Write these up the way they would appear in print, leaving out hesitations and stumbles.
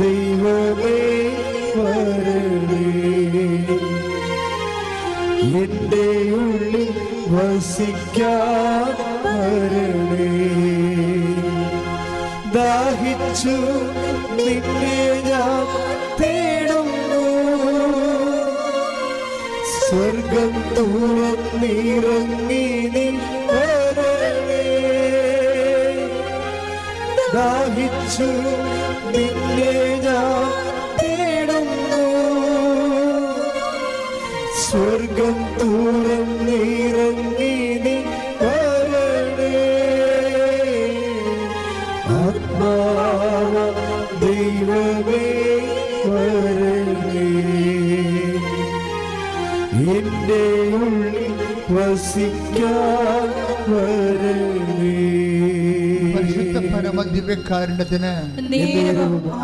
ദൈവമേ വരണേ, എന്റെ ഉള്ളിൽ വസിക്കാൻ വരണേ. ദാഹിച്ചു നിന്നെ ഞാൻ തേടുന്നു, സ്വർഗം തുറന്നിറങ്ങി നീ വരണേ. ദാഹിച്ചു നിന്നെ ഞാൻ തേടുന്നു, സ്വർഗം തുറന്നിറങ്ങി നീ വരണേ. ആത്മാവ ദൈവമേ വരണേ, എന്റെ ഉള്ളിൽ വസിക്കാൻ വരണേ. പരിശുദ്ധ പരമദിവ്യകാരുണ്യത്തിന്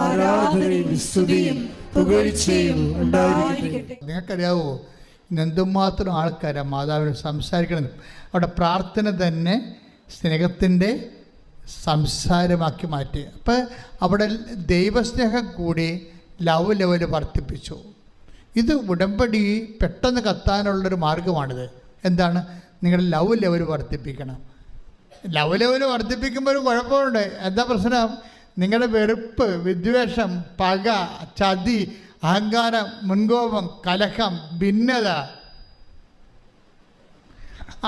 ആരാധനയും സ്തുതിയും പുകഴ്ചയും ഉണ്ടായിരിക്കട്ടെ. നിങ്ങൾക്കറിയാവോ, എന്തുമാത്രം ആൾക്കാരാണ് മാതാവിന് സംസാരിക്കണം. അവിടെ പ്രാർത്ഥന തന്നെ സ്നേഹത്തിൻ്റെ സംസാരമാക്കി മാറ്റി. അപ്പം അവിടെ ദൈവസ്നേഹം കൂടി ലവ് ലെവല് വർദ്ധിപ്പിച്ചു. ഇത് ഉടമ്പടി പെട്ടെന്ന് കത്താനുള്ളൊരു മാർഗമാണിത്. എന്താണ്? നിങ്ങൾ ലവ് ലെവൽ വർദ്ധിപ്പിക്കണം. ലവ് ലെവൽ വർദ്ധിപ്പിക്കുമ്പോൾ ഒരു കുഴപ്പമുണ്ട്. എന്താ പ്രശ്നം? നിങ്ങളുടെ വെറുപ്പ്, വിദ്വേഷം, പക, ചതി, അഹങ്കാരം, മുൻകോപം, കലഹം, ഭിന്നത,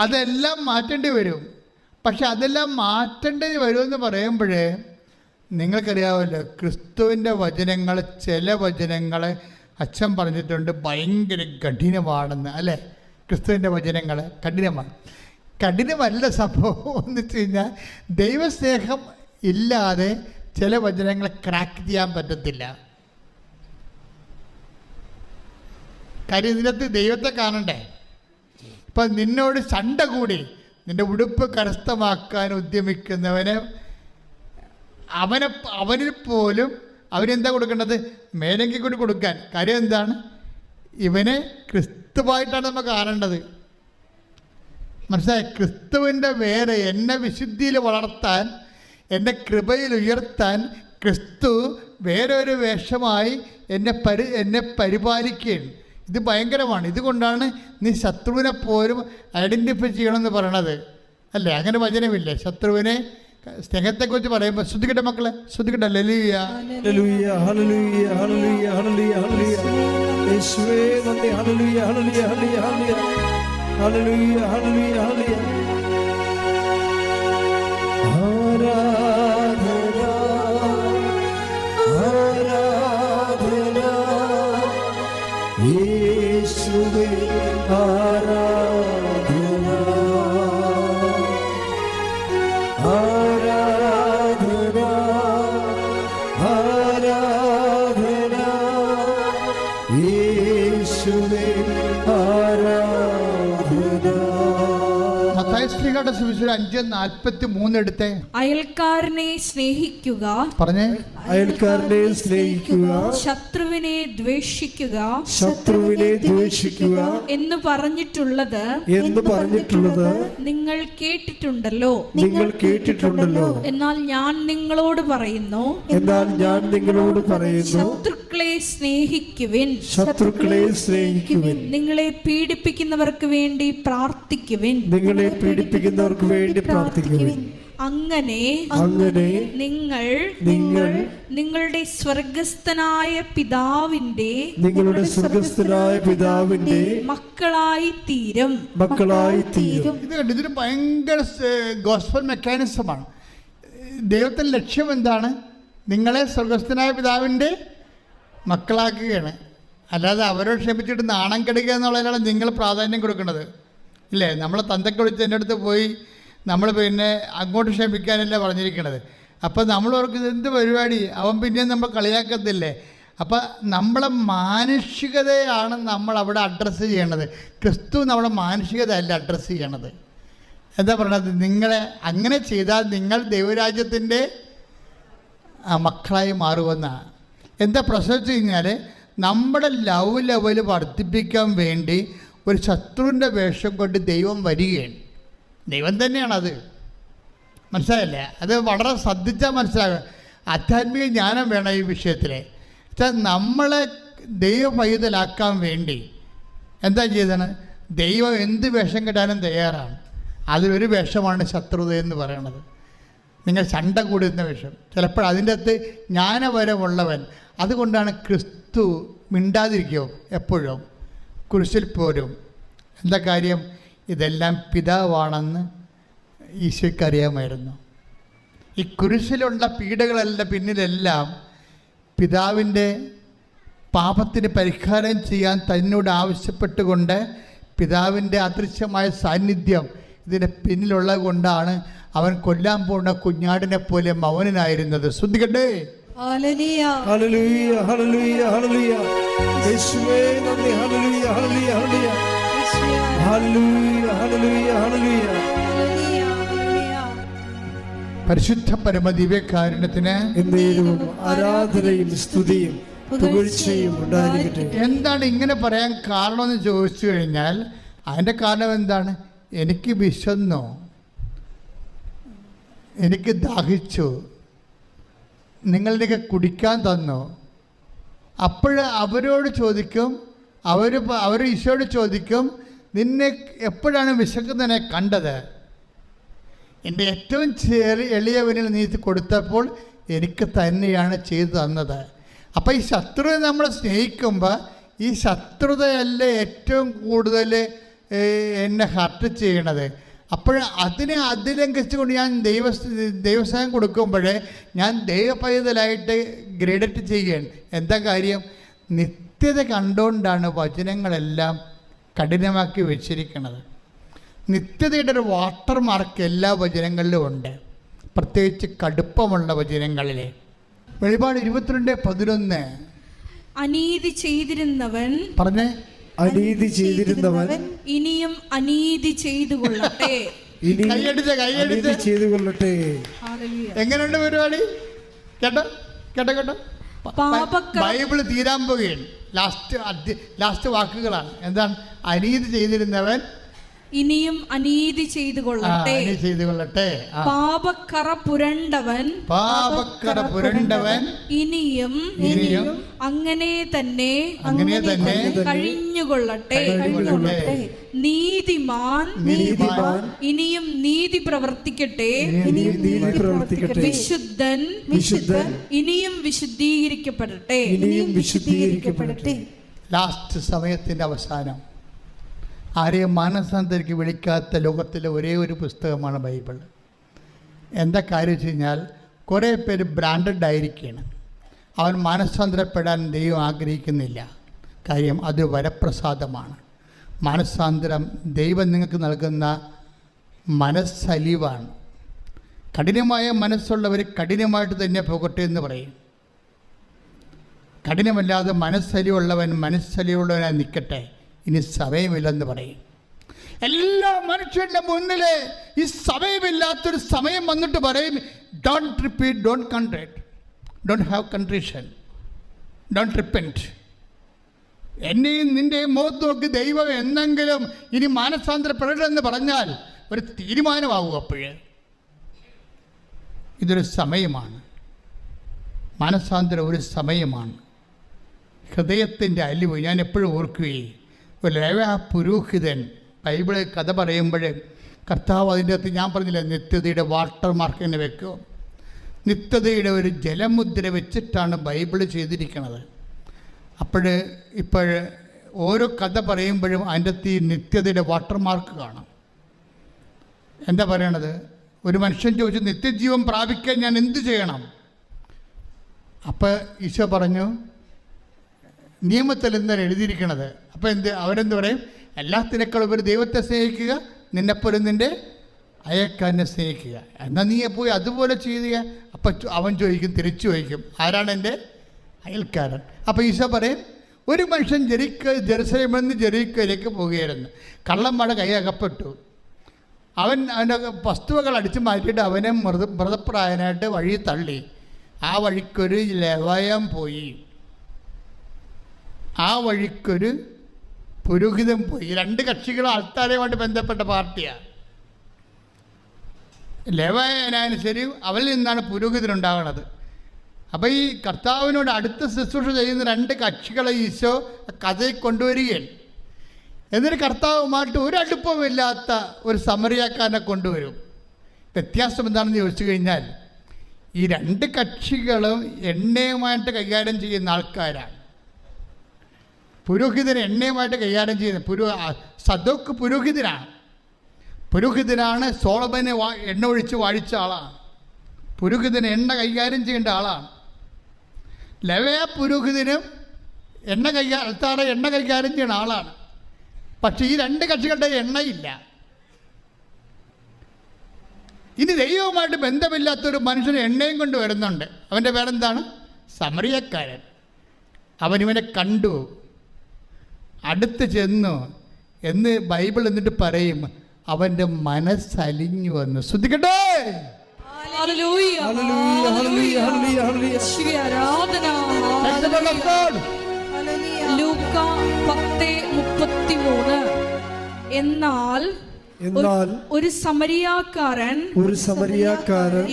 അതെല്ലാം മാറ്റേണ്ടി വരും. പക്ഷെ അതെല്ലാം മാറ്റേണ്ടി വരുമെന്ന് പറയുമ്പോൾ നിങ്ങൾക്കറിയാമല്ലോ, ക്രിസ്തുവിൻ്റെ വചനങ്ങൾ, ചില വചനങ്ങൾ അച്ഛൻ പറഞ്ഞിട്ടുണ്ട് ഭയങ്കര കഠിനമാണെന്ന്, അല്ലേ? ക്രിസ്തുവിൻ്റെ വചനങ്ങൾ കഠിനമാണ്. കഠിനമല്ല സംഭവം എന്ന് വെച്ച് കഴിഞ്ഞാൽ, ദൈവസ്നേഹം ഇല്ലാതെ ചില വചനങ്ങൾ ക്രാക്ക് ചെയ്യാൻ പറ്റത്തില്ല. കാര്യം ഇതിനകത്ത് ദൈവത്തെ കാണണ്ടേ. ഇപ്പം നിന്നോട് ചണ്ട കൂടി നിൻ്റെ ഉടുപ്പ് കരസ്ഥമാക്കാൻ ഉദ്യമിക്കുന്നവന് അവനിൽ പോലും അവനെന്താ കൊടുക്കേണ്ടത്? മേലെങ്കിൽ കൂടി കൊടുക്കാൻ. കാര്യം എന്താണ്? ഇവനെ ക്രിസ്തുവായിട്ടാണ് നമ്മൾ കാണേണ്ടത്. മനസ്സിലായി? ക്രിസ്തുവിൻ്റെ വേറെ എന്നെ വിശുദ്ധിയിൽ വളർത്താൻ, എന്നെ കൃപയിൽ ഉയർത്താൻ ക്രിസ്തു വേറെ ഒരു വേഷമായി എന്നെ പരിപാലിക്കുകയാണ്. ഇത് ഭയങ്കരമാണ്. ഇതുകൊണ്ടാണ് നീ ശത്രുവിനെ പോലും ഐഡൻറ്റിഫൈ ചെയ്യണമെന്ന് പറയണത്, അല്ലേ? അങ്ങനെ വചനമില്ലേ? ശത്രുവിനെ സ്നേഹത്തെക്കുറിച്ച് പറയുമ്പോൾ ശ്രദ്ധിക്കട്ടെ മക്കളെ, ശ്രദ്ധിക്കട്ടെ. ഹല്ലേലൂയ ഹല്ലേലൂയ ഹല്ലേലൂയ ഹല്ലേലൂയ ഹല്ലേലൂയ ഹല്ലേലൂയ. യേശുവേ നന്ദി. ഹല്ലേലൂയ ഹല്ലേലൂയ ഹല്ലേലൂയ ഹല്ലേലൂയ ഹല്ലേലൂയ ഹല്ലേലൂയ. ആരാധന ആരാധന യേശുവേ ആരാധന ആരാധന ആരാധന യേശുവേ ആരാധന. മത്തായി ശ്ലീഹയുടെ സുവിശേഷം 5:43 എടുത്തേ. അയൽക്കാരനെ സ്നേഹിക്കുക, പറഞ്ഞേ. അയൽക്കാരനെ സ്നേഹിക്കുക, ശത്രുവിനെ ദ്വേഷിക്കുക, ശത്രുവിനെ ദ്വേഷിക്കുക എന്ന് പറഞ്ഞിട്ടുള്ളത് നിങ്ങൾ കേട്ടിട്ടുണ്ടല്ലോ. എന്നാൽ ഞാൻ നിങ്ങളോട് പറയുന്നു, ശത്രുക്കളെ സ്നേഹിക്കുവിൻ, നിങ്ങളെ പീഡിപ്പിക്കുന്നവർക്ക് വേണ്ടി പ്രാർത്ഥിക്കുവിൻ, അങ്ങനെ നിങ്ങൾ നിങ്ങളുടെ സ്വർഗസ്ഥനായ പിതാവിന്റെ മക്കളായി തീരും. ഇതൊരു ഭയങ്കര ഗോസ്പൽ മെക്കാനിസമാണ്. ദൈവത്തിന്റെ ലക്ഷ്യം എന്താണ്? നിങ്ങളെ സ്വർഗസ്ഥനായ പിതാവിൻ്റെ മക്കളാക്കുകയാണ്. അല്ലാതെ അവരോട് ക്ഷമിച്ചിട്ട് നാണം കെടുക്കുക എന്നുള്ളതിനാണ് നിങ്ങൾ പ്രാധാന്യം കൊടുക്കുന്നത്, ഇല്ലേ? നമ്മളെ തന്തയ്ക്ക് വിളിച്ച് എൻ്റെ അടുത്ത് പോയി നമ്മൾ പിന്നെ അങ്ങോട്ട് ക്ഷമിക്കാനല്ല പറഞ്ഞിരിക്കണത്. അപ്പം നമ്മൾ ഓർക്കുന്നത് എന്ത് പരിപാടി, അവൻ പിന്നെയും നമ്മൾ കളിയാക്കത്തില്ലേ? അപ്പം നമ്മളെ മാനുഷികതയാണ് നമ്മൾ അവിടെ അഡ്രസ്സ് ചെയ്യണത്. ക്രിസ്തു നമ്മുടെ മാനുഷികത അല്ല അഡ്രസ്സ് ചെയ്യണത്. എന്താ പറയണത്? നിങ്ങളെ അങ്ങനെ ചെയ്താൽ നിങ്ങൾ ദൈവരാജ്യത്തിൻ്റെ മക്കളായി മാറുമെന്നാണ്. എന്താ പ്രശ്നം വെച്ച് കഴിഞ്ഞാൽ, നമ്മുടെ ലവ് ലെവൽ വർദ്ധിപ്പിക്കാൻ വേണ്ടി ഒരു ശത്രുവിൻ്റെ വേഷം കൊണ്ട് ദൈവം വരികയാണ്. ദൈവം തന്നെയാണത്, മനസ്സിലായില്ലേ? അത് വളരെ ശ്രദ്ധിച്ചാൽ മനസ്സിലാകും. ആധ്യാത്മിക ജ്ഞാനം വേണം ഈ വിഷയത്തിൽ. നമ്മളെ ദൈവപൈതലാക്കാൻ വേണ്ടി എന്താ ചെയ്തത്? ദൈവം എന്ത് വേഷം കെട്ടാനും തയ്യാറാണ്. അതിലൊരു വേഷമാണ് ശത്രുത എന്ന് പറയണത്. നിങ്ങൾ ചണ്ട കൂടുന്ന വേഷം. ചിലപ്പോൾ അതിൻ്റെ അകത്ത് ജ്ഞാനപരമുള്ളവൻ. അതുകൊണ്ടാണ് ക്രിസ്തു മിണ്ടാതിരിക്കുമോ എപ്പോഴും കുരിശിൽ പോരും. എന്താ കാര്യം? ഇതെല്ലാം പിതാവാണെന്ന് ഈശോയ്ക്ക് അറിയാമായിരുന്നു. ഈ കുരിശിലുള്ള പീഡകളെല്ലാം പിന്നിലെല്ലാം പിതാവിൻ്റെ പാപത്തിന് പരിഹാരം ചെയ്യാൻ തന്നോട് ആവശ്യപ്പെട്ടുകൊണ്ട് പിതാവിൻ്റെ അദൃശ്യമായ സാന്നിധ്യം ഇതിൻ്റെ പിന്നിലുള്ളത് കൊണ്ടാണ് അവൻ കൊല്ലാൻ പോകുന്ന കുഞ്ഞാടിനെ പോലെ മൗനനായിരുന്നത്. ശ്രദ്ധിക്കട്ടെ. ഹല്ലേലൂയ ഹല്ലേലൂയ ഹല്ലേലൂയ. യേശുവേ നന്ദി. ഹല്ലേലൂയ ഹല്ലേലൂയ ഹല്ലേലൂയ ഹല്ലേലൂയ ഹല്ലേലൂയ. പരിശുദ്ധ പരമദിവ്യകാരുണ്യത്തിന് ആരാധനയും സ്തുതിയും പുകഴ്ചയും ഉണ്ടായിരിക്കട്ടെ. എന്താണ് ഇങ്ങനെ പറയാൻ കാരണമെന്ന് ചോദിച്ചു കഴിഞ്ഞാൽ അതിൻ്റെ കാരണം എന്താണ്? എനിക്ക് വിശന്നോ, എനിക്ക് ദാഹിച്ചു, നിങ്ങളിതൊക്കെ കുടിക്കാൻ തന്നോ? അപ്പോൾ അവരോട് ചോദിക്കും, അവർ ഈശോയോട് ചോദിക്കും, നിന്നെ എപ്പോഴാണ് വിശക്കുന്നതിനെ കണ്ടത്? എൻ്റെ ഏറ്റവും എളിയവനിൽ നീ കൊടുത്തപ്പോൾ എനിക്ക് തന്നെയാണ് ചെയ്തു തന്നത്. അപ്പോൾ ഈ ശത്രുത നമ്മൾ സ്നേഹിക്കുമ്പോൾ ഈ ശത്രുതയല്ല ഏറ്റവും കൂടുതൽ എന്നെ ഹർട്ട് ചെയ്യണത്. അപ്പോൾ അതിനെ അതിലംഘിച്ചുകൊണ്ട് ഞാൻ ദൈവസ്നേഹം കൊടുക്കുമ്പോൾ ഞാൻ ദൈവപൈതലായിട്ട് ഗ്രേഡറ്റ് ചെയ്യുകയാണ്. എന്താ കാര്യം? നിത്യത കണ്ടുകൊണ്ടാണ് വചനങ്ങളെല്ലാം കഠിനമാക്കി വെച്ചിരിക്കുന്നത്. നിത്യതയുടെ ഒരു വാട്ടർ മാർക്ക് എല്ലാ വചനങ്ങളിലും ഉണ്ട്, പ്രത്യേകിച്ച് കടുപ്പമുള്ള വചനങ്ങളിൽ. വെളിപാട് 22:11 അനീതി ചെയ്തിരുന്നവൻ പറഞ്ഞേ, അനീതി ചെയ്തിരുന്നവൻ ഇനിയും അനീതി ചെയ്തു കൊള്ളട്ടെ. കൈയടിച്ച് ചെയ്തു കൊള്ളട്ടെ. എങ്ങനെയുണ്ട് പരിപാടി? കേട്ടോ കേട്ടോ കേട്ടോ. ബൈബിള് തീരാൻ പോവുകയാണ്. ലാസ്റ്റ് വാക്കുകളാണ്. എന്താണ്? അനീതി ചെയ്തിരുന്നവൻ ഇനിയും അനീതി ചെയ്തു കൊള്ളട്ടെ. പാപക്കറ പുരണ്ടവൻ ഇനിയും അങ്ങനെ തന്നെ കഴിഞ്ഞുകൊള്ളട്ടെ. നീതിമാൻ ഇനിയും നീതി പ്രവർത്തിക്കട്ടെ. വിശുദ്ധൻ ഇനിയും വിശുദ്ധീകരിക്കപ്പെടട്ടെ. ലാസ്റ്റ് സമയത്തിന്റെ അവസാനം ആരെയും മാനസാന്തരയ്ക്ക് വിളിക്കാത്ത ലോകത്തിലെ ഒരേ ഒരു പുസ്തകമാണ് ബൈബിൾ. എന്താ കാര്യം വെച്ച് കഴിഞ്ഞാൽ കുറേ പേര് ബ്രാൻഡഡ് ആയിരിക്കുകയാണ്. അവൻ മാനസാന്തരപ്പെടാൻ ദൈവം ആഗ്രഹിക്കുന്നില്ല. കാര്യം അത് വരപ്രസാദമാണ്. മാനസാന്തരം ദൈവം നിങ്ങൾക്ക് നൽകുന്ന മനസ്സലിവാണ്. കഠിനമായ മനസ്സുള്ളവർ കഠിനമായിട്ട് തന്നെ പോകട്ടെ എന്ന് പറയും. കഠിനമല്ലാതെ മനസ്സലിവുള്ളവൻ മനസ്സലിവുള്ളവനായി നിൽക്കട്ടെ, ഇനി സമയമില്ലെന്ന് പറയും. എല്ലാ മനുഷ്യരുടെ മുന്നിൽ ഈ സമയമില്ലാത്തൊരു സമയം വന്നിട്ട് പറയും, don't repeat, don't contrite, don't have contrition, don't repent. എന്നെയും നിൻ്റെയും മുഖത്ത് നോക്കി ദൈവം എന്തെങ്കിലും ഇനി മാനസാന്തരപ്പെടരുതെന്ന് പറഞ്ഞാൽ ഒരു തീരുമാനമാവും. അപ്പോഴേ ഇതൊരു സമയമാണ്. മാനസാന്തരം ഒരു സമയമാണ്. ഹൃദയത്തിൻ്റെ അലിവ് ഞാൻ എപ്പോഴും ഓർക്കുകയും, ഒരു ലേവ്യ പുരോഹിതൻ ബൈബിള് കഥ പറയുമ്പോൾ കർത്താവ് അതിൻ്റെ അകത്ത് ഞാൻ പറഞ്ഞില്ല, നിത്യതയുടെ വാട്ടർ മാർക്ക് തന്നെ വെക്കും. നിത്യതയുടെ ഒരു ജലമുദ്ര വെച്ചിട്ടാണ് ബൈബിള് ചെയ്തിരിക്കുന്നത്. ഇപ്പോൾ ഓരോ കഥ പറയുമ്പോഴും അതിൻ്റെ അകത്ത് ഈ നിത്യതയുടെ വാട്ടർ മാർക്ക് കാണാം. എന്താ പറയണത്? ഒരു മനുഷ്യൻ ചോദിച്ചു, നിത്യജീവൻ പ്രാപിക്കാൻ ഞാൻ എന്ത് ചെയ്യണം? അപ്പോൾ ഈശോ പറഞ്ഞു, നിയമത്തിൽ എന്താണ് എഴുതിയിരിക്കണത്? അപ്പോൾ അവരെന്ത് പറയും? എല്ലാത്തിനേക്കാളും ഒരു ദൈവത്തെ സ്നേഹിക്കുക, നിന്നെപ്പോലും നിൻ്റെ അയൽക്കാരനെ സ്നേഹിക്കുക. എന്നാൽ നീ പോയി അതുപോലെ ചെയ്യുക. അപ്പം അവൻ ചോദിക്കും, തിരിച്ചു ചോദിക്കും, ആരാണ് എൻ്റെ അയൽക്കാരൻ? അപ്പോൾ ഈശോ പറയും, ഒരു മനുഷ്യൻ ജെറുസലേമിൽ നിന്ന് ജെറീക്കോയിലേക്ക് പോവുകയായിരുന്നു. കള്ളന്മാരുടെ കൈ അകപ്പെട്ടു. അവൻ്റെ വസ്തുവകൾ അടിച്ചു മാറ്റിയിട്ട് അവനെ മൃതപ്രായനായിട്ട് വഴി തള്ളി. ആ വഴിക്കൊരു ലേവ്യൻ പോയി, ആ വഴിക്കൊരു പുരോഹിതൻ പോയി. രണ്ട് കക്ഷികളും ആൾത്താരയുമായിട്ട് ബന്ധപ്പെട്ട പാർട്ടിയാണ്. ലേവ്യനായാലും ശരി, അവരിൽ നിന്നാണ് പുരോഹിതനുണ്ടാകുന്നത്. അപ്പോൾ ഈ കർത്താവിനോട് അടുത്ത ശുശ്രൂഷ ചെയ്യുന്ന രണ്ട് കക്ഷികളെ ഈശോ കഥയിൽ കൊണ്ടുവരികയാണ്. എന്നിട്ട് കർത്താവുമായിട്ട് ഒരു അടുപ്പമില്ലാത്ത ഒരു സമറിയാക്കാരനെ കൊണ്ടുവരും. വ്യത്യാസം എന്താണെന്ന് ചോദിച്ചു കഴിഞ്ഞാൽ, ഈ രണ്ട് കക്ഷികളും എണ്ണയുമായിട്ട് കൈകാര്യം ചെയ്യുന്ന ആൾക്കാരാണ്. പുരോഹിതൻ എണ്ണയുമായിട്ട് കൈകാര്യം ചെയ്യുന്ന സദോക്ക് പുരോഹിതനാണ്. സോളമനെ എണ്ണ ഒഴിച്ച് വാഴിച്ച ആളാണ്. പുരോഹിതൻ എണ്ണ കൈകാര്യം ചെയ്യേണ്ട ആളാണ്. ലേവ്യ പുരോഹിതനും അൽത്താറെ എണ്ണ കൈകാര്യം ചെയ്യുന്ന ആളാണ്. പക്ഷെ ഈ രണ്ട് കക്ഷികളുടെ എണ്ണയില്ല. ഇനി ദൈവവുമായിട്ട് ബന്ധമില്ലാത്തൊരു മനുഷ്യന് എണ്ണയും കൊണ്ട് വരുന്നുണ്ട്. അവൻ്റെ പേരെന്താണ്? സമറിയക്കാരൻ. അവനിവനെ കണ്ടു, അടുത്ത് ചെന്നു എന്ന് ബൈബിൾ എന്നിട്ട് പറയും, അവൻ്റെ മനസ്സലിഞ്ഞു വന്നു. ശ്രദ്ധിക്കട്ടെ. ഹല്ലേലൂയ, ഹല്ലേലൂയ, ഹല്ലേലൂയ, ഹല്ലേലൂയ. യേശുവേ ആരാധന. ലൂക്ക 10:33. എന്നാൽ ഒരു സമരിയാക്കാരൻ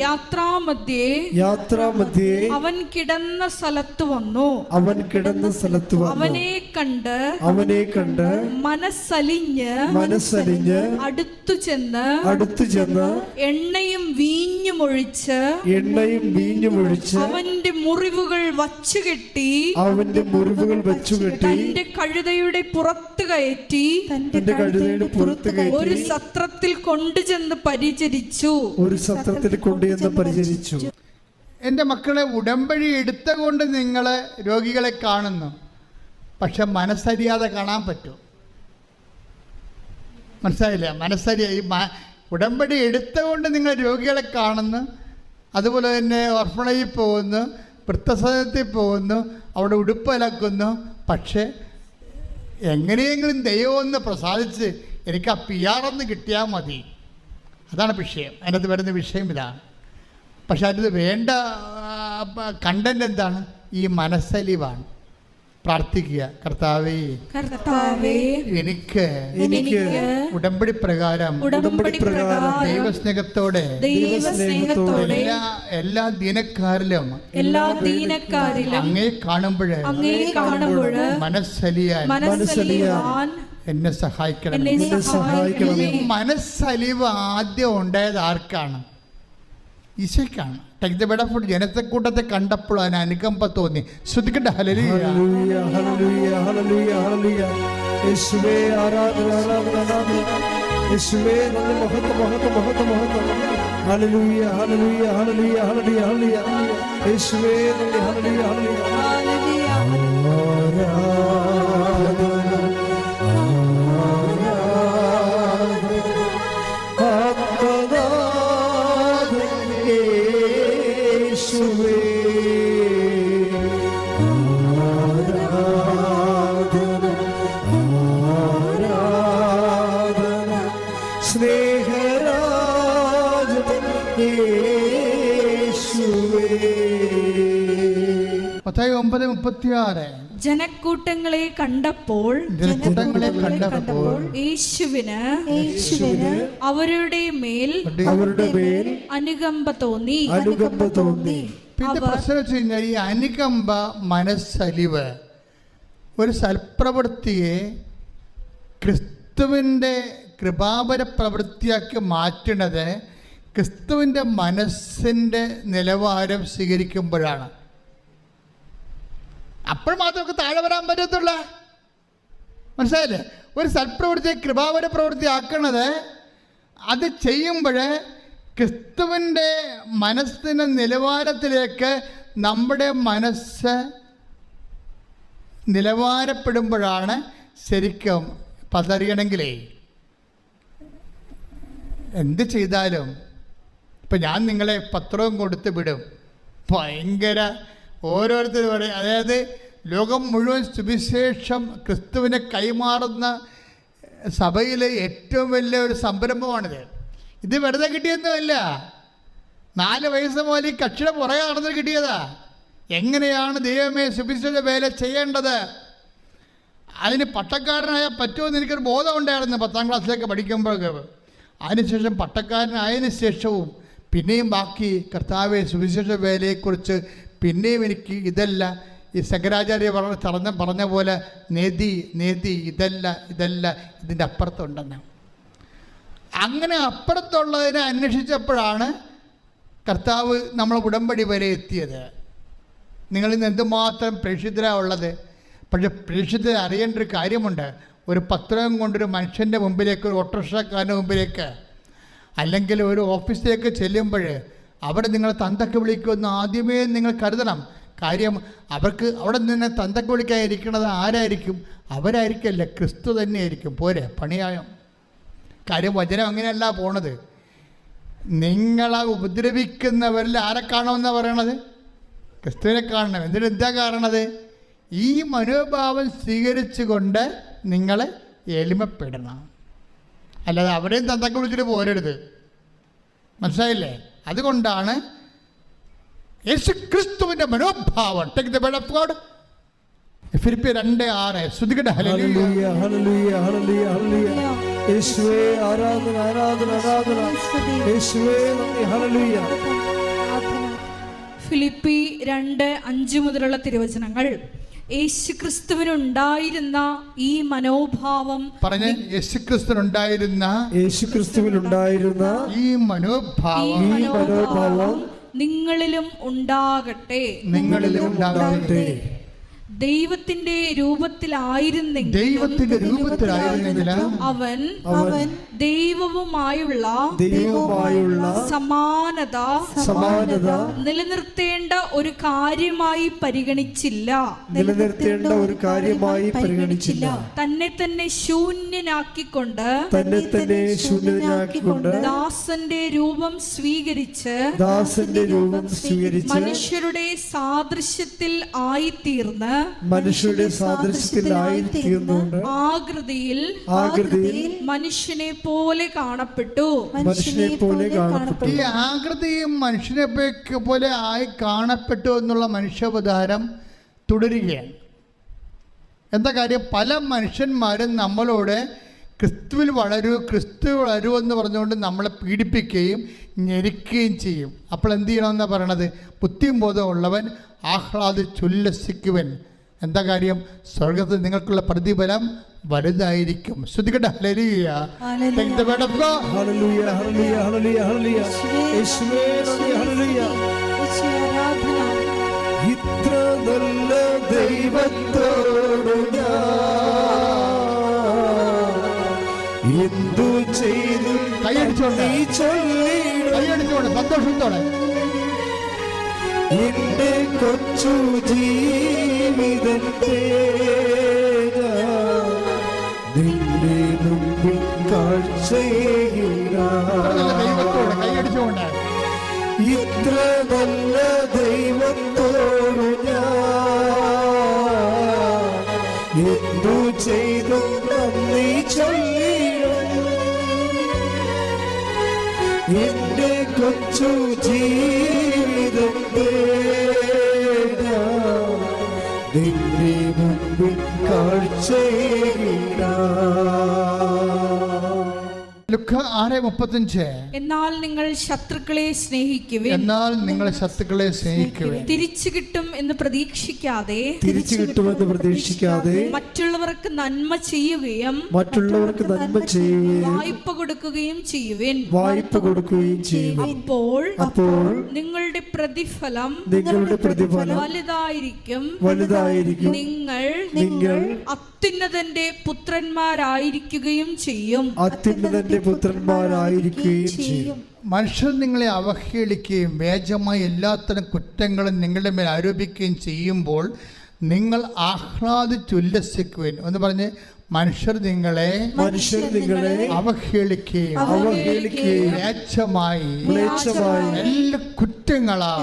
യാത്രാമധ്യേ അവൻ കിടന്ന സ്ഥലത്ത് വന്നു. അവനെ കണ്ട് മനസ്സലിഞ്ഞ് അടുത്തു ചെന്ന് എണ്ണയും വീഞ്ഞും ഒഴിച്ച് അവന്റെ മുറിവുകൾ വച്ചുകെട്ടി തന്റെ കഴുതയുടെ പുറത്ത് കയറ്റി ഒരു സത്രത്തിൽ കൊണ്ടുചെന്ന് പരിചരിച്ചു. എൻ്റെ മക്കളെ, ഉടമ്പടി എടുത്തുകൊണ്ട് നിങ്ങൾ രോഗികളെ കാണുന്നു, പക്ഷെ മനസ്സറിയാതെ കാണാൻ പറ്റും. മനസ്സിലായില്ല? ഉടമ്പടി എടുത്തുകൊണ്ട് നിങ്ങൾ രോഗികളെ കാണുന്നു, അതുപോലെ തന്നെ ഓർഫണേജിൽ പോകുന്നു, വൃദ്ധസദനത്തിൽ പോകുന്നു, അവിടെ ഉടുപ്പലക്കുന്നു. പക്ഷേ എങ്ങനെയെങ്കിലും ദൈവം ഒന്ന് പ്രസാദിച്ച് എനിക്ക് ആ PR ഒന്ന് കിട്ടിയാൽ മതി. അതാണ് വിഷയം. അതിനകത്ത് വരുന്ന വിഷയം ഇതാണ്. പക്ഷെ അതിന് വേണ്ട കണ്ടന്റ് എന്താണ്? ഈ മനസ്സലിവാണ്. പ്രാർത്ഥിക്കുക, കർത്താവേ എനിക്ക് ഉടമ്പടി പ്രകാരം ദൈവസ്നേഹത്തോടെ എല്ലാ ദീനക്കാരിലും അങ്ങേ കാണുമ്പോഴേ മനസ്സലിയാൻ എന്നെ സഹായിക്കണം. മനസ്സലിവ് ആദ്യം ഉണ്ടായത് ആർക്കാണ്? ഈശോയ്ക്കാണ്. ജനത്തെക്കൂട്ടത്തെ കണ്ടപ്പോൾ അതിന് അനുകമ്പ തോന്നി. ശ്രദ്ധിക്കട്ടെ. ഹല്ലേലൂയ, ഹല്ലേലൂയ, ഹല്ലേലൂയ, ഹല്ലേലൂയ. യേശുവേ ആരാധന, ആരാധന. യേശുവേ നല്ല മഹത്വം, മഹത്വം, മഹത്വം, മഹത്വം. ഹല്ലേലൂയ, ഹല്ലേലൂയ, ഹല്ലേലൂയ, ഹല്ലേലൂയ, ഹല്ലേലൂയ. യേശുവേ നല്ല ഹല്ലേലൂയ, ഹല്ലേലൂയ. മത്തായി 9:36. ജനക്കൂട്ടങ്ങളെ കണ്ടപ്പോൾ യേശുവിന് അവരുടെ മേൽ അനുകമ്പ തോന്നി. പിന്നെ പ്രശ്നം വെച്ച് കഴിഞ്ഞാൽ ഈ അനുകമ്പ, മനസ്സലിവ്, ഒരു സൽപ്രവൃത്തിയെ ക്രിസ്തുവിൻ്റെ കൃപാപര പ്രവൃത്തിയാക്കി മാറ്റുന്നത് ക്രിസ്തുവിൻ്റെ മനസ്സിൻ്റെ നിലവാരം സ്വീകരിക്കുമ്പോഴാണ്. അപ്പോൾ മാത്രമൊക്കെ താഴെ വരാൻ പറ്റത്തുള്ള. മനസ്സിലായില്ലേ? ഒരു സൽപ്രവൃത്തിയെ കൃപാപര പ്രവൃത്തി ആക്കണത് അത് ചെയ്യുമ്പോൾ ക്രിസ്തുവിൻ്റെ മനസ്സിൻ്റെ നിലവാരത്തിലേക്ക് നമ്മുടെ മനസ്സ് നിലവാരപ്പെടുമ്പോഴാണ് ശരിക്കും. പതറിയണമെങ്കിലേ എന്ത് ചെയ്താലും, ഇപ്പം ഞാൻ നിങ്ങളെ പത്രവും കൊടുത്ത് വിടും, ഭയങ്കര ഓരോരുത്തർ പറയും. അതായത് ലോകം മുഴുവൻ സുവിശേഷം ക്രിസ്തുവിനെ കൈമാറുന്ന സഭയിലെ ഏറ്റവും വലിയ ഒരു സംരംഭമാണിത്. ഇത് വെറുതെ കിട്ടിയൊന്നുമല്ല. 4 വയസ്സ് മുതൽ ഈ കക്ഷിയുടെ പുറകെ നടന്ന് കിട്ടിയതാ. എങ്ങനെയാണ് ദൈവമേ സുവിശേഷ വേല ചെയ്യേണ്ടത്, അതിന് പട്ടക്കാരനായാൽ പറ്റുമെന്ന് എനിക്കൊരു ബോധമുണ്ടായിരുന്നു 10ാം ക്ലാസ്സിലേക്ക് പഠിക്കുമ്പോഴൊക്കെ. അതിനുശേഷം പട്ടക്കാരനായതിനു ശേഷവും പിന്നെയും ബാക്കി കർത്താവെ സുവിശേഷ വേലയെക്കുറിച്ച് പിന്നെയും എനിക്ക് ഇതല്ല, ഈ ശങ്കരാചാര്യ പറഞ്ഞ പോലെ നേതി ഇതല്ല ഇതിൻ്റെ അപ്പുറത്തുണ്ടെന്ന്. അങ്ങനെ അപ്പുറത്തുള്ളതിനെ അന്വേഷിച്ചപ്പോഴാണ് കർത്താവ് നമ്മളെ ഉടമ്പടി വരെ എത്തിയത്. നിങ്ങളിന്ന് എന്തുമാത്രം പ്രേക്ഷിതരാണ് ഉള്ളത്. പക്ഷെ പ്രേക്ഷിതരെ അറിയേണ്ട ഒരു കാര്യമുണ്ട്. ഒരു പത്രം കൊണ്ടൊരു മനുഷ്യൻ്റെ മുമ്പിലേക്ക്, ഒരു ഓട്ടോറിക്ഷക്കാരൻ്റെ മുമ്പിലേക്ക്, അല്ലെങ്കിൽ ഒരു ഓഫീസിലേക്ക് ചെല്ലുമ്പോൾ അവിടെ നിങ്ങൾ തന്തക്ക് വിളിക്കുമെന്ന് ആദ്യമേ നിങ്ങൾ കരുതണം. കാര്യം അവർക്ക് അവിടെ നിന്ന് തന്തക്ക് വിളിക്കാതിരിക്കുന്നത് ആരായിരിക്കും? അവരായിരിക്കല്ല, ക്രിസ്തു തന്നെയായിരിക്കും. പോരെ, പണിയായം. കാര്യം വചനം അങ്ങനെയല്ല പോണത്. നിങ്ങളെ ഉപദ്രവിക്കുന്നവരിൽ ആരെ കാണുമെന്നാണ് പറയണത്? ക്രിസ്തുവിനെ കാണണം. എന്താ കാണണത്? ഈ മനോഭാവം സ്വീകരിച്ചുകൊണ്ട് നിങ്ങൾ എളിമപ്പെടണം. അല്ലാതെ അവരെയും തന്തക്ക് വിളിച്ചിട്ട് പോരരുത്. മനസ്സിലായില്ലേ? അതുകൊണ്ടാണ് യേശു ക്രിസ്തുവിൻ്റെ മനോഭാവം. Take the word of God. ഫിലിപ്പിയർ 2:6. ശ്രുതികട ഹല്ലേലൂയ ഹല്ലേലൂയ ഹല്ലേലൂയ ഹല്ലേലൂയ. യേശുവേ ആരാധന ആരാധന ആരാധന. യേശുവേ നന്ദി. ഹല്ലേലൂയ. ഫിലിപ്പി 2:5 മുതലുള്ള തിരുവചനങ്ങൾ. യേശുക്രിസ്തുവിനുണ്ടായിരുന്ന ഈ മനോഭാവം പറഞ്ഞ യേശുക്രിസ്തുവിനുണ്ടായിരുന്ന ഈ മനോഭാവം നിങ്ങളിലും ഉണ്ടാകട്ടെ. ദൈവത്തിന്റെ രൂപത്തിലായിരുന്നെങ്കിൽ അവൻ ദൈവവുമായുള്ള സമാനത നിലനിർത്തേണ്ട ഒരു കാര്യമായി പരിഗണിച്ചില്ല. തന്നെ തന്നെ ശൂന്യനാക്കിക്കൊണ്ട് ദാസന്റെ രൂപം സ്വീകരിച്ച് മനുഷ്യരുടെ സാദൃശ്യത്തിൽ ആയിത്തീർന്ന് ആകൃതിയിൽ മനുഷ്യനെ പോലെ കാണപ്പെട്ടു. ഈ ആകൃതിയും മനുഷ്യനെ പോലെ ആയി കാണപ്പെട്ടു എന്നുള്ള മനുഷ്യാവതാരം തുടരുകയാണ്. എന്താ കാര്യം? പല മനുഷ്യന്മാരും നമ്മളോട് ക്രിസ്തുവിൽ വളരൂ എന്ന് പറഞ്ഞുകൊണ്ട് നമ്മളെ പീഡിപ്പിക്കുകയും ഞെരുക്കുകയും ചെയ്യും. അപ്പോൾ എന്ത് ചെയ്യണമെന്നാണ് പറയണത്? ബുദ്ധിയും ബോധമുള്ളവൻ ആഹ്ലാദിച്ചുല്ലസിക്കുവൻ. എന്താ കാര്യം? സ്വർഗത്തിൽ നിങ്ങൾക്കുള്ള പ്രതിഫലം വലുതായിരിക്കും. ശ്രുതികട ഹല്ലേലൂയ. Take the word of God. ഹല്ലേലൂയ ഹല്ലേലൂയ ഹല്ലേലൂയ ഹല്ലേലൂയ. യേശുവേ നന്ദി. ഹല്ലേലൂയ. ഇത്ര നല്ല ദൈവത്തോട് ഞാൻ എന്തു ചെയ്തു? കൈയടിച്ചോണ്ട് സന്തോഷത്തോടെ എന്റെ കൊച്ചു ജീവിതത്തെ നിന്റെ മുമ്പിൽ ദൈവത്തോടെ കൈയടിച്ചുകൊണ്ട് ഇത്ര നല്ല ദൈവത്തോട് ഞാൻ എന്തു ചെയ്തു നന്ദി ചൊല്ലിടും. എന്റെ കൊച്ചു ജീവിതത്തെ നിന്റെ മുമ്പിൽ കാഴ്ചയിടാം. ലുക്കാ 6:35. എന്നാൽ നിങ്ങൾ ശത്രുക്കളെ സ്നേഹിക്കുവിൻ. തിരിച്ചു കിട്ടും എന്ന് പ്രതീക്ഷിക്കാതെ മറ്റുള്ളവർക്ക് നന്മ ചെയ്യുകയും വായ്പ കൊടുക്കുകയും ചെയ്യുവിൻ. അപ്പോൾ നിങ്ങളുടെ പ്രതിഫലം വലുതായിരിക്കും. നിങ്ങൾ അത്യുന്നതന്റെ പുത്രന്മാരായിരിക്കുകയും ചെയ്യും. മനുഷ്യർ നിങ്ങളെ അവഹേളിക്കുകയും വ്യാജമായ എല്ലാത്തരം കുറ്റങ്ങളും നിങ്ങളുടെ മേൽ ആരോപിക്കുകയും ചെയ്യുമ്പോൾ നിങ്ങൾ ആഹ്ലാദിച്ചുല്ലസിക്കുവിൻ എന്ന് പറഞ്ഞ് മനുഷ്യർ നിങ്ങളെ അവഹേളിക്കുകയും മ്ലേച്ഛമായി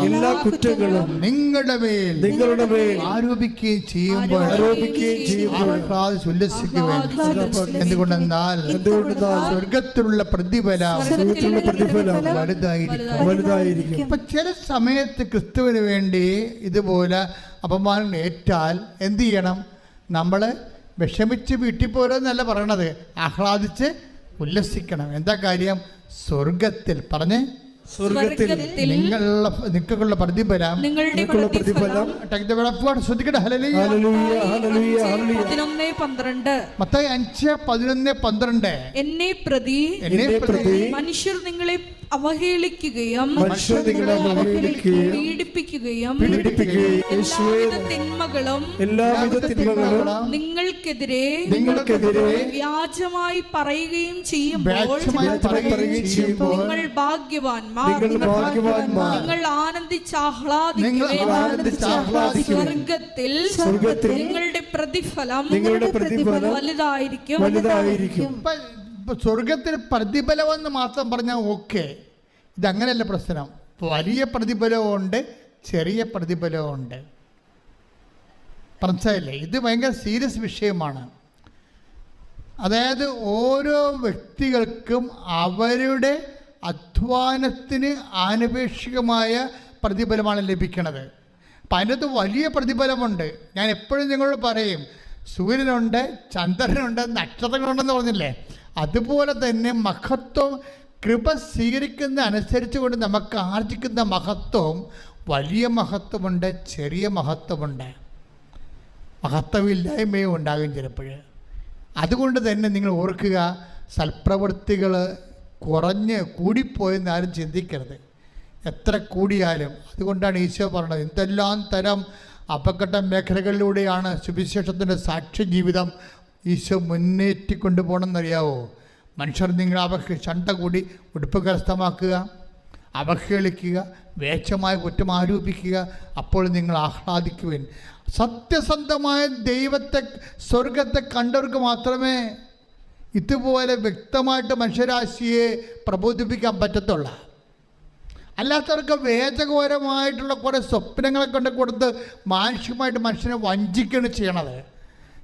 എല്ലാ കുറ്റങ്ങളും നിങ്ങളുടെ മേൽ ആരോപിക്കുകയും ചെയ്യുമ്പോൾ ആഹ്ലാദിച്ചുല്ലസിക്കുവിൻ. എന്തുകൊണ്ടെന്നാൽ സ്വർഗത്തിലുള്ള പ്രതിഫലം വലുതായിരിക്കും. ഇപ്പൊ ചില സമയത്ത് ക്രിസ്തുവിന് വേണ്ടി ഇതുപോലെ അപമാനം ഏറ്റാൽ എന്ത് ചെയ്യണം? നമ്മൾ വിഷമിച്ച് വീട്ടിൽ പോരെന്നല്ല പറയണത്, ആഹ്ലാദിച്ച് ഉല്ലസിക്കണം. എന്താ കാര്യം? സ്വർഗത്തിൽ പറഞ്ഞ് സ്വർഗ്ഗത്തിൽ നിങ്ങൾക്കുള്ള പ്രതിഫലം നിങ്ങളുടെ പ്രതിഫലം ശ്രദ്ധിക്കട്ടെ. ഹല്ലേലൂയ ഹല്ലേലൂയ ഹല്ലേലൂയ. 11:12 മത്തായി 5:11-12 എന്നെ പ്രതി മനുഷ്യർ നിങ്ങളെ അവഹേളിക്കുകയും പീഡിപ്പിക്കുകയും എല്ലാവിധ തിന്മകളും നിങ്ങൾക്കെതിരെ വ്യാജമായി പറയുകയും ചെയ്യുമ്പോൾ നിങ്ങൾ ഭാഗ്യവാന്മാർ. നിങ്ങൾ ആനന്ദിച്ചാഹ്ലാദിക്കുകയും സ്വർഗ്ഗത്തിൽ നിങ്ങളുടെ പ്രതിഫലം വലുതായിരിക്കും. സ്വർഗത്തിൽ പ്രതിഫലമെന്ന് മാത്രം പറഞ്ഞാൽ ഓക്കെ, ഇതങ്ങനെയല്ല പ്രശ്നം. വലിയ പ്രതിഫലമുണ്ട്, ചെറിയ പ്രതിഫലമുണ്ട്. മനസ്സിലായില്ലേ? ഇത് ഭയങ്കര സീരിയസ് വിഷയമാണ്. അതായത് ഓരോ വ്യക്തികൾക്കും അവരുടെ അധ്വാനത്തിന് ആനുപേക്ഷികമായ പ്രതിഫലമാണ് ലഭിക്കുന്നത്. അപ്പം അതിനകത്ത് വലിയ പ്രതിഫലമുണ്ട്. ഞാൻ എപ്പോഴും നിങ്ങളോട് പറയും, സൂര്യനുണ്ട്, ചന്ദ്രനുണ്ട്, നക്ഷത്രങ്ങളുണ്ടെന്ന് പറഞ്ഞില്ലേ, അതുപോലെ തന്നെ മഹത്വം കൃപ സ്വീകരിക്കുന്ന അനുസരിച്ച് കൊണ്ട് നമുക്ക് ആർജിക്കുന്ന മഹത്വം വലിയ മഹത്വമുണ്ട്, ചെറിയ മഹത്വമുണ്ട്, മഹത്വമില്ലായ്മയും ഉണ്ടാകും ചിലപ്പോൾ. അതുകൊണ്ട് തന്നെ നിങ്ങൾ ഓർക്കുക, സൽപ്രവൃത്തികൾ കുറഞ്ഞ് കൂടിപ്പോയെന്ന് ആരും ചിന്തിക്കരുത്, എത്ര കൂടിയാലും. അതുകൊണ്ടാണ് ഈശോ പറഞ്ഞത്, എന്തെല്ലാം തരം അപകട മേഖലകളിലൂടെയാണ് സുവിശേഷത്തിൻ്റെ സാക്ഷ്യ ജീവിതം ഈശോ മുന്നേറ്റിക്കൊണ്ടു പോകണമെന്നറിയാവോ? മനുഷ്യർ നിങ്ങൾ ചണ്ട കൂടി ഉടുപ്പ് കരസ്ഥമാക്കുക, അവഹേളിക്കുക, വേഷമായ കുറ്റം ആരോപിക്കുക, അപ്പോൾ നിങ്ങൾ ആഹ്ലാദിക്കുവിൻ. സത്യസന്ധമായ ദൈവത്തെ, സ്വർഗത്തെ കണ്ടവർക്ക് മാത്രമേ ഇതുപോലെ വ്യക്തമായിട്ട് മനുഷ്യരാശിയെ പ്രബോധിപ്പിക്കാൻ പറ്റത്തുള്ളൂ. അല്ലാത്തവർക്ക് വേദകപരമായിട്ടുള്ള കുറേ സ്വപ്നങ്ങളെ കൊണ്ട് കൊടുത്ത് മാനുഷികമായിട്ട് മനുഷ്യനെ വഞ്ചിക്കുകയാണ് ചെയ്യണത്.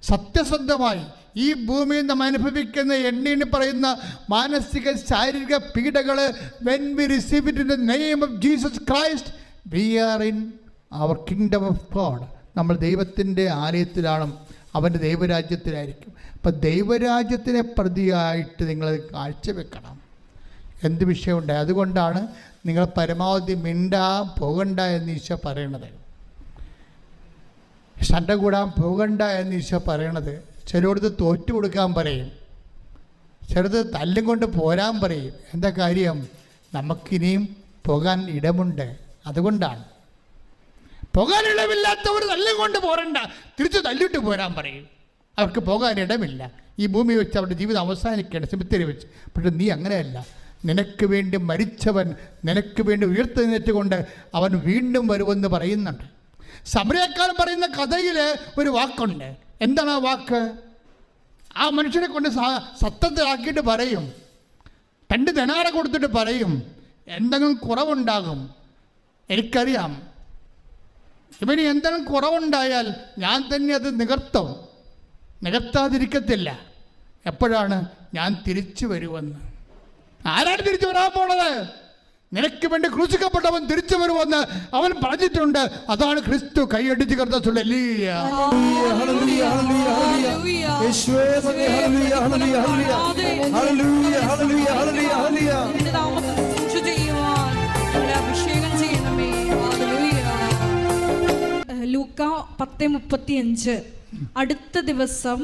സത്യസന്ധമായി ഈ ഭൂമിയിൽ നാം അനുഭവിക്കുന്ന എണ്ണീന് പറയുന്ന മാനസിക ശാരീരിക പീഡകൾ, when we receive it in the name of Jesus Christ, we are in our kingdom of God. നമ്മൾ ദൈവത്തിൻ്റെ ആലയത്തിലാണ്, അവൻ്റെ ദൈവരാജ്യത്തിലായിരിക്കും. അപ്പം ദൈവരാജ്യത്തിനെ പ്രതിയായിട്ട് നിങ്ങൾ കാഴ്ചവെക്കണം. എന്ത് വിഷയമുണ്ട്? അതുകൊണ്ടാണ് നിങ്ങൾ പരമാവധി മിണ്ടാൻ പോകണ്ട എന്ന് ഈശോ പറയണത്, ശണ്ട കൂടാൻ പോകണ്ട എന്ന് ഈശോ പറയണത്. ചിലയിടത്ത് തോറ്റു കൊടുക്കാൻ പറയും, ചിലത് തല്ലും കൊണ്ട് പോരാൻ പറയും. എന്താ കാര്യം? നമുക്കിനിയും പോകാൻ ഇടമുണ്ട്. അതുകൊണ്ടാണ് പോകാൻ ഇടമില്ലാത്തവർ തല്ലും കൊണ്ട് പോരണ്ട, തിരിച്ച് തല്ലിട്ട് പോരാൻ പറയും. അവർക്ക് പോകാൻ ഇടമില്ല. ഈ ഭൂമി വെച്ച് അവരുടെ ജീവിതം അവസാനിക്കേണ്ട സെമിത്തേരി വെച്ച്. പക്ഷെ നീ അങ്ങനെയല്ല. നിനക്ക് വേണ്ടി മരിച്ചവൻ നിനക്ക് വേണ്ടി ഉയർത്തെഴുന്നേറ്റുകൊണ്ട് അവൻ വീണ്ടും വരുമെന്ന് പറയുന്നുണ്ട്. സമരക്കാരൻ പറയുന്ന കഥയിൽ ഒരു വാക്കുണ്ട്. എന്താണ് ആ വാക്ക്? ആ മനുഷ്യനെ കൊണ്ട് സത്തത്തിലാക്കിയിട്ട് പറയും, 2 ദിനാറ കൊടുത്തിട്ട് പറയും, എന്തെങ്കിലും കുറവുണ്ടാകും, എനിക്കറിയാം, ഇവന് എന്തെങ്കിലും കുറവുണ്ടായാൽ ഞാൻ തന്നെ അത് നികർത്താതിരിക്കത്തില്ല. എപ്പോഴാണ്? ഞാൻ തിരിച്ചു വരുമെന്ന്. ആരാണ് തിരിച്ചു വരാൻ പോണത്? നിനക്ക് വേണ്ടി ക്രൂശിക്കപ്പെട്ടവൻ തിരിച്ചു വരുമെന്ന് അവൻ പറഞ്ഞിട്ടുണ്ട്. അതാണ് ക്രിസ്തു. കൈയടിച്ച് കർത്താവേ. ലൂക്ക 10:35. അടുത്ത ദിവസം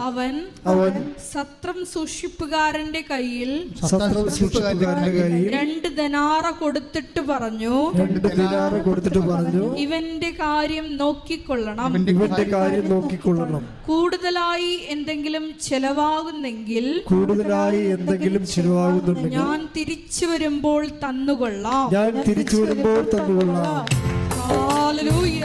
അവൻ സത്രം സൂക്ഷിപ്പുകാരന്റെ കയ്യിൽ 2 ദിനാറ കൊടുത്തിട്ട് പറഞ്ഞു, ഇവന്റെ കാര്യം നോക്കിക്കൊള്ളണം. കൂടുതലായി എന്തെങ്കിലും ചെലവാകുന്നെങ്കിൽ ഞാൻ തിരിച്ചു വരുമ്പോൾ തന്നുകൊള്ളാം. ഹല്ലേലൂയ.